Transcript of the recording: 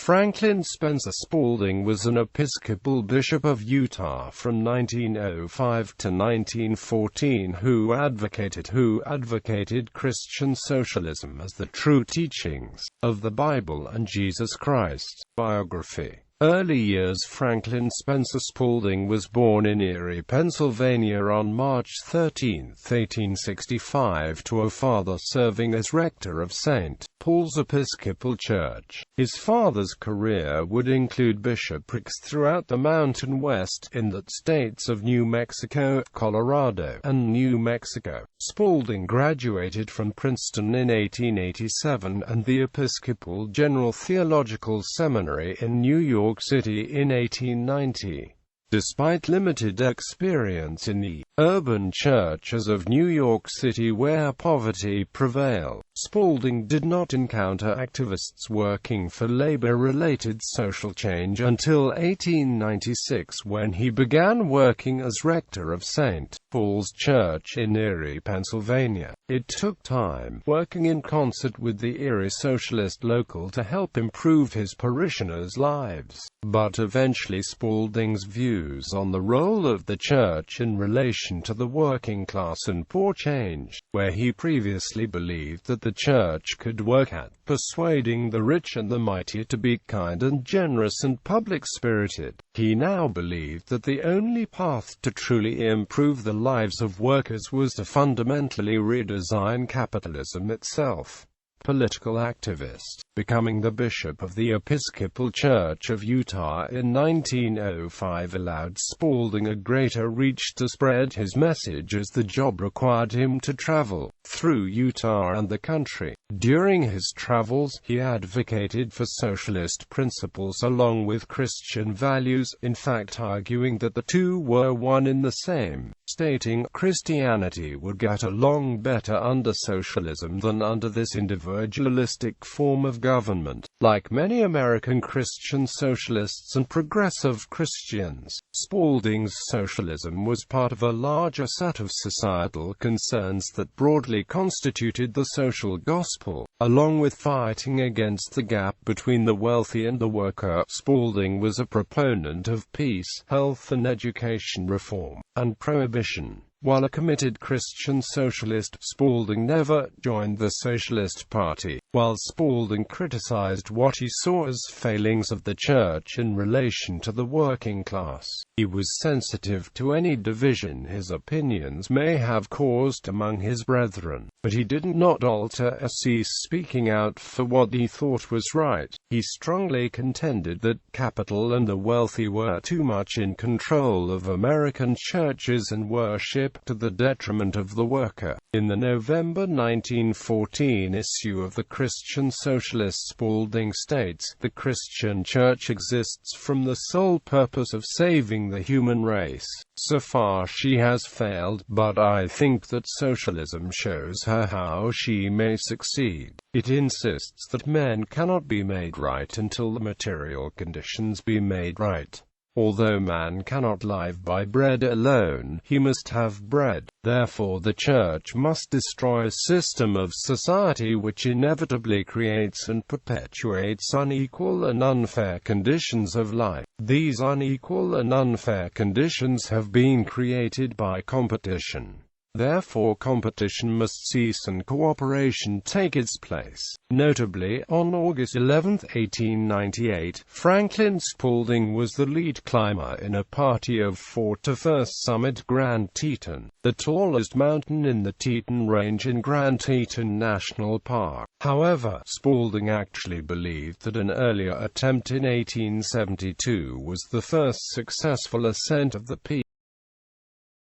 Franklin Spencer Spalding was an Episcopal Bishop of Utah from 1905 to 1914 who advocated Christian socialism as the true teachings of the Bible and Jesus Christ. Biography. Early years. Franklin Spencer Spalding was born in Erie, Pennsylvania on March 13, 1865, to a father serving as rector of St. Paul's Episcopal Church. His father's career would include bishoprics throughout the Mountain West, in the states of New Mexico, Colorado, and New Mexico. Spalding graduated from Princeton in 1887 and the Episcopal General Theological Seminary in New York City in 1890. Despite limited experience in the urban churches of New York City where poverty prevailed, Spalding did not encounter activists working for labor-related social change until 1896, when he began working as rector of St. Paul's Church in Erie, Pennsylvania. It took time, working in concert with the Erie Socialist local, to help improve his parishioners' lives. But eventually Spalding's views on the role of the church in relation to the working class and poor changed. Where he previously believed that the church could work at persuading the rich and the mighty to be kind and generous and public-spirited, he now believed that the only path to truly improve the lives of workers was to fundamentally redesign capitalism itself. Political activist, becoming the bishop of the Episcopal Church of Utah in 1905 allowed Spalding a greater reach to spread his message, as the job required him to travel through Utah and the country. During his travels, he advocated for socialist principles along with Christian values, in fact arguing that the two were one in the same, stating Christianity would get along better under socialism than under this individualistic form of government. Like many American Christian socialists and progressive Christians, Spalding's socialism was part of a larger set of societal concerns that broadly constituted the social gospel. Along with fighting against the gap between the wealthy and the worker, Spalding was a proponent of peace, health and education reform, and prohibition. While a committed Christian socialist, Spalding never joined the Socialist Party. While Spalding criticized what he saw as failings of the church in relation to the working class, he was sensitive to any division his opinions may have caused among his brethren, but he did not alter or cease speaking out for what he thought was right. He strongly contended that capital and the wealthy were too much in control of American churches and worship, to the detriment of the worker. In the November 1914 issue of the Christian Socialist, Spalding states, "The Christian Church exists from the sole purpose of saving the human race. So far she has failed, but I think that socialism shows her how she may succeed. It insists that men cannot be made right until the material conditions be made right. Although man cannot live by bread alone, he must have bread. Therefore the church must destroy a system of society which inevitably creates and perpetuates unequal and unfair conditions of life. These unequal and unfair conditions have been created by competition. Therefore competition must cease and cooperation take its place." Notably, on August 11, 1898, Franklin Spalding was the lead climber in a party of 4 to first summit Grand Teton, the tallest mountain in the Teton Range in Grand Teton National Park. However, Spalding actually believed that an earlier attempt in 1872 was the first successful ascent of the peak.